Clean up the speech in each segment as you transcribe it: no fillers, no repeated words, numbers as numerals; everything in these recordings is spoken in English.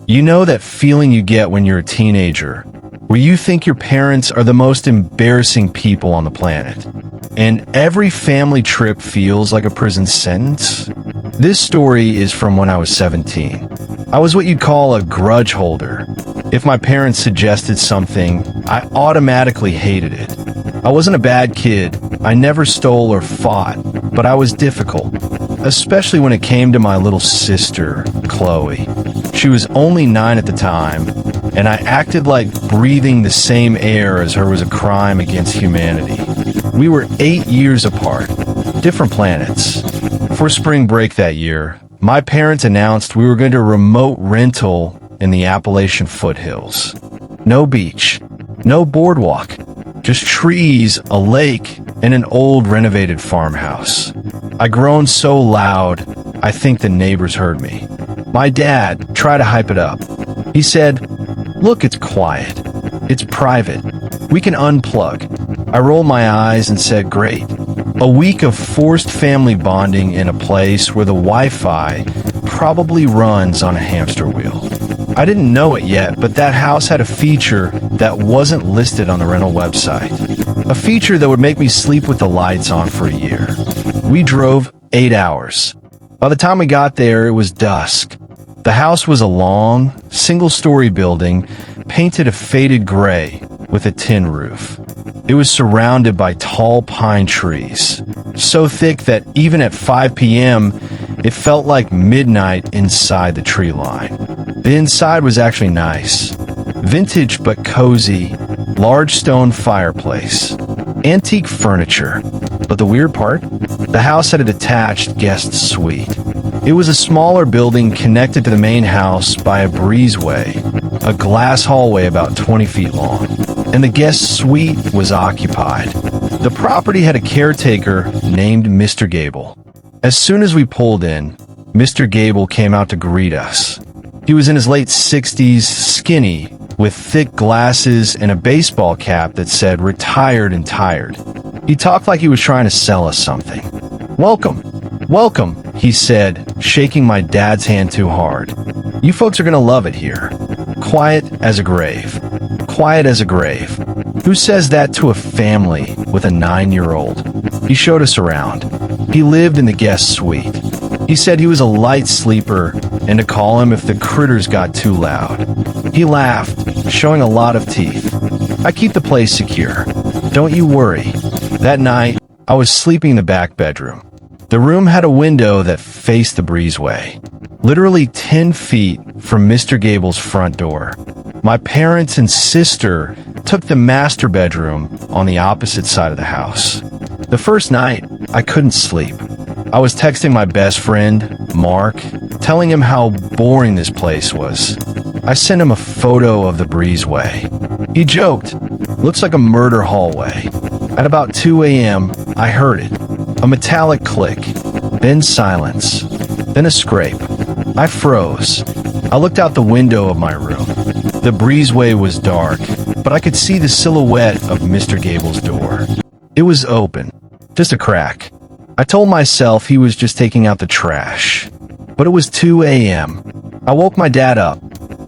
You know that feeling you get when you're a teenager, where you think your parents are the most embarrassing people on the planet, and every family trip feels like a prison sentence? This story is from when I was 17. I was what you'd call a grudge holder. If my parents suggested something, I automatically hated it. I wasn't a bad kid. I never stole or fought, but I was difficult, especially when it came to my little sister, Chloe. She was only 9 at the time, and I acted like breathing the same air as her was a crime against humanity. We were 8 years apart, different planets. For spring break that year, my parents announced we were going to remote rental in the Appalachian foothills. No beach, no boardwalk, just trees, a lake, and an old renovated farmhouse. I groaned so loud, I think the neighbors heard me. My dad tried to hype it up. He said, "Look, it's quiet. It's private. We can unplug." I rolled my eyes and said, "Great. A week of forced family bonding in a place where the Wi-Fi probably runs on a hamster wheel." I didn't know it yet, but that house had a feature that wasn't listed on the rental website. A feature that would make me sleep with the lights on for a year. We drove 8 hours. By the time we got there, it was dusk. The house was a long, single-story building, painted a faded gray with a tin roof. It was surrounded by tall pine trees, so thick that even at 5 p.m., it felt like midnight inside the tree line. The inside was actually nice. Vintage but cozy, large stone fireplace, antique furniture. But the weird part? The house had a detached guest suite. It was a smaller building connected to the main house by a breezeway, a glass hallway about 20 feet long, and the guest suite was occupied. The property had a caretaker named Mr. Gable. As soon as we pulled in, Mr. Gable came out to greet us. He was in his late 60s, skinny, with thick glasses and a baseball cap that said "retired and tired." He talked like he was trying to sell us something. "Welcome, welcome," he said, shaking my dad's hand too hard. "You folks are gonna love it here. Quiet as a grave. Quiet as a grave." Who says that to a family with a 9-year-old? He showed us around. He lived in the guest suite. He said he was a light sleeper and to call him if the critters got too loud. He laughed, showing a lot of teeth. "I keep the place secure. Don't you worry." That night, I was sleeping in the back bedroom. The room had a window that faced the breezeway, literally 10 feet from Mr. Gable's front door. My parents and sister took the master bedroom on the opposite side of the house. The first night, I couldn't sleep. I was texting my best friend, Mark, telling him how boring this place was. I sent him a photo of the breezeway. He joked, "Looks like a murder hallway." At about 2 a.m., I heard it. A metallic click, then silence, then a scrape. I froze. I looked out the window of my room. The breezeway was dark, but I could see the silhouette of Mr. Gable's door. It was open, just a crack. I told myself he was just taking out the trash. But it was 2 a.m. I woke my dad up.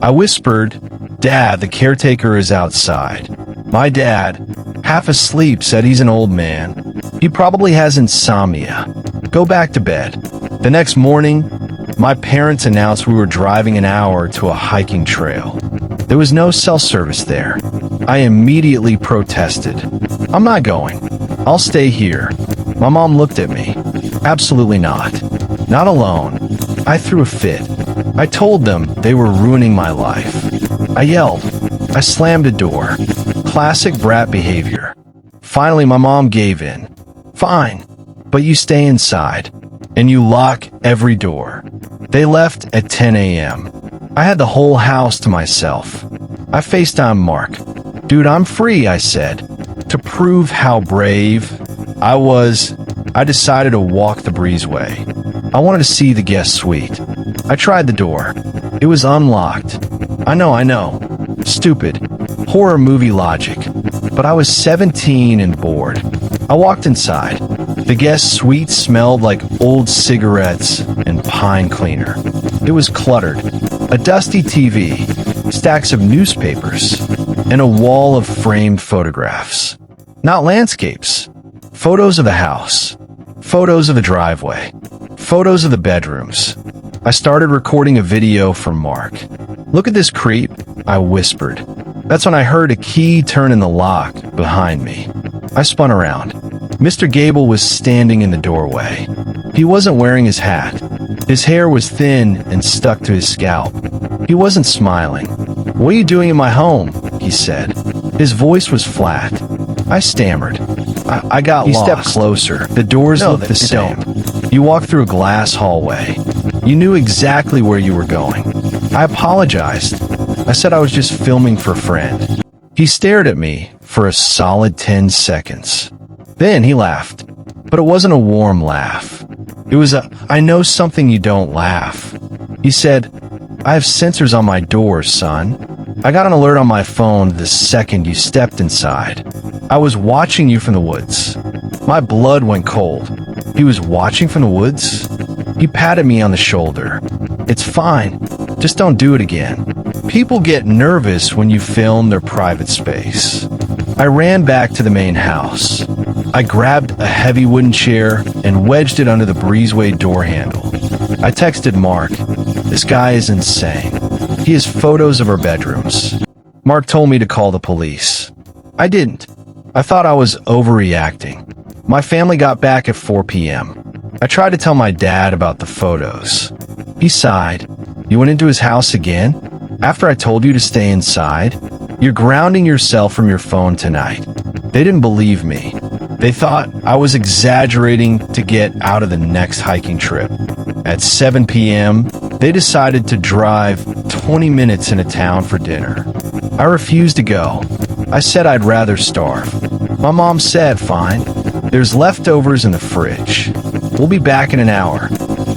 I whispered, "Dad, the caretaker is outside." My dad, half asleep, said he's an old man. He probably has insomnia. Go back to bed. The next morning, my parents announced we were driving an hour to a hiking trail. There was no cell service there. I immediately protested. "I'm not going. I'll stay here." My mom looked at me. "Absolutely not. Not alone." I threw a fit. I told them they were ruining my life. I yelled. I slammed a door. Classic brat behavior. Finally, my mom gave in. "Fine, but you stay inside, and you lock every door." They left at 10 a.m. I had the whole house to myself. I FaceTimed Mark. "Dude, I'm free," I said. To prove how brave I was, I decided to walk the breezeway. I wanted to see the guest suite. I tried the door. It was unlocked. I know. Stupid. Horror movie logic. But I was 17 and bored. I walked inside. The guest suite smelled like old cigarettes and pine cleaner. It was cluttered. A dusty TV, stacks of newspapers, and a wall of framed photographs. Not landscapes. Photos of the house. Photos of the driveway. Photos of the bedrooms. I started recording a video for Mark. "Look at this creep," I whispered. That's when I heard a key turn in the lock behind me. I spun around. Mr. Gable was standing in the doorway. He wasn't wearing his hat. His hair was thin and stuck to his scalp. He wasn't smiling. "What are you doing in my home?" he said. His voice was flat. I stammered. I got lost. He stepped closer. The doors looked the same. You walked through a glass hallway. You knew exactly where you were going. I apologized. I said I was just filming for a friend. He stared at me for a solid 10 seconds. Then he laughed. But it wasn't a warm laugh. It was a, "I know something you don't" laugh. He said, "I have sensors on my doors, son. I got an alert on my phone the second you stepped inside. I was watching you from the woods." My blood went cold. He was watching from the woods? He patted me on the shoulder. "It's fine. Just don't do it again." People get nervous when you film their private space. I ran back to the main house. I grabbed a heavy wooden chair and wedged it under the breezeway door handle. I texted Mark. "This guy is insane. He has photos of our bedrooms." Mark told me to call the police. I didn't. I thought I was overreacting. My family got back at 4 p.m. I tried to tell my dad about the photos. He sighed. "You went into his house again? After I told you to stay inside? You're grounding yourself from your phone tonight." They didn't believe me. They thought I was exaggerating to get out of the next hiking trip. At 7 p.m., they decided to drive 20 minutes into town for dinner. I refused to go. I said I'd rather starve. My mom said, "Fine. There's leftovers in the fridge. We'll be back in an hour."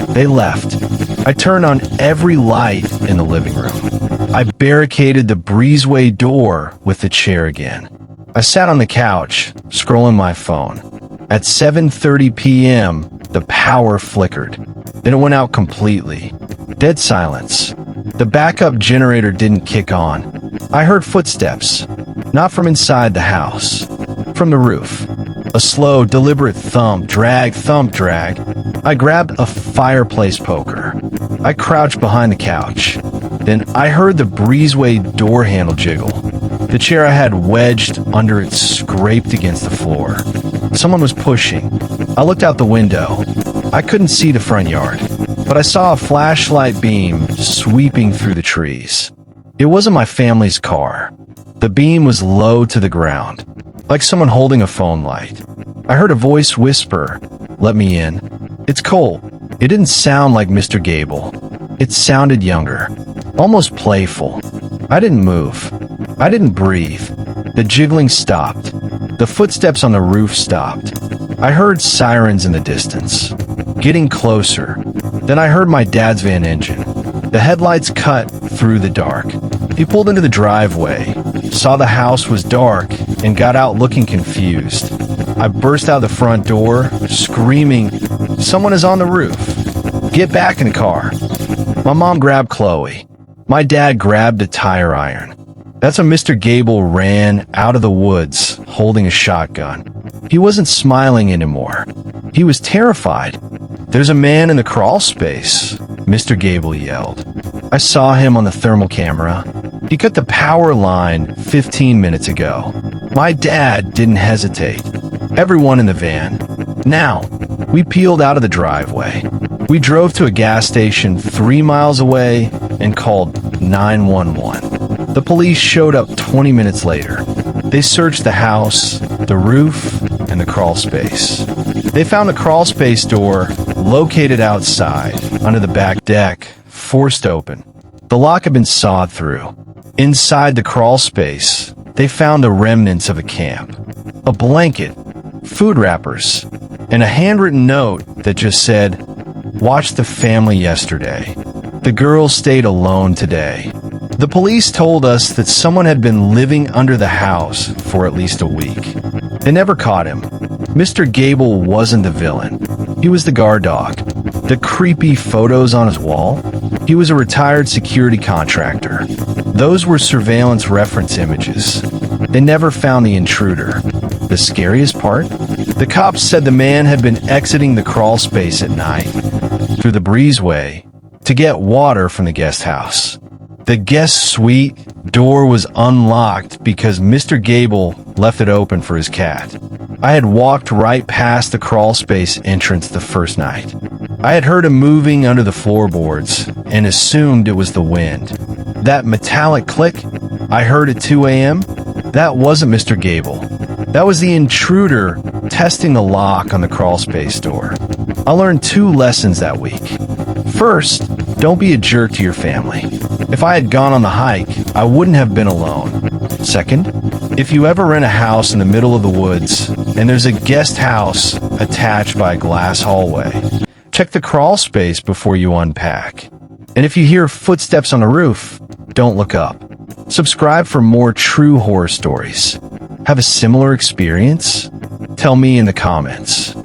They left. I turned on every light in the living room. I barricaded the breezeway door with the chair again. I sat on the couch, scrolling my phone. At 7:30 p.m., the power flickered. Then it went out completely. Dead silence. The backup generator didn't kick on. I heard footsteps. Not from inside the house. From the roof. A slow, deliberate thump, drag. I grabbed a fireplace poker. I crouched behind the couch. Then I heard the breezeway door handle jiggle. The chair I had wedged under it scraped against the floor. Someone was pushing. I looked out the window. I couldn't see the front yard, but I saw a flashlight beam sweeping through the trees. It wasn't my family's car. The beam was low to the ground, like someone holding a phone light. I heard a voice whisper, "Let me in." "It's Cole." It didn't sound like Mr. Gable. It sounded younger, almost playful. I didn't move. I didn't breathe. The jiggling stopped. The footsteps on the roof stopped. I heard sirens in the distance, getting closer. Then I heard my dad's van engine. The headlights cut through the dark. He pulled into the driveway, saw the house was dark, and got out looking confused. I burst out the front door, screaming, "Someone is on the roof. Get back in the car." My mom grabbed Chloe. My dad grabbed a tire iron. That's when Mr. Gable ran out of the woods, holding a shotgun. He wasn't smiling anymore. He was terrified. "There's a man in the crawl space," Mr. Gable yelled. I saw him on the thermal camera. He cut the power line 15 minutes ago. My dad didn't hesitate. Everyone in the van. Now, we peeled out of the driveway. We drove to a gas station 3 miles away and called 911. The police showed up 20 minutes later. They searched the house, the roof, and the crawl space. They found a crawl space door located outside, under the back deck, forced open. The lock had been sawed through. Inside the crawl space, they found the remnants of a camp. A blanket, food wrappers, and a handwritten note that just said, "Watched the family yesterday. The girls stayed alone today." The police told us that someone had been living under the house for at least a week. They never caught him. Mr. Gable wasn't the villain. He was the guard dog. The creepy photos on his wall? He was a retired security contractor. Those were surveillance reference images. They never found the intruder. The scariest part? The cops said the man had been exiting the crawl space at night through the breezeway to get water from the guest house. The guest suite door was unlocked because Mr. Gable left it open for his cat. I had walked right past the crawl space entrance the first night. I had heard him moving under the floorboards and assumed it was the wind. That metallic click I heard at 2 a.m., that wasn't Mr. Gable. That was the intruder testing the lock on the crawl space door. I learned 2 lessons that week. First, don't be a jerk to your family. If I had gone on the hike, I wouldn't have been alone. Second, if you ever rent a house in the middle of the woods and there's a guest house attached by a glass hallway, check the crawl space before you unpack. And if you hear footsteps on the roof, don't look up. Subscribe for more true horror stories. Have a similar experience? Tell me in the comments.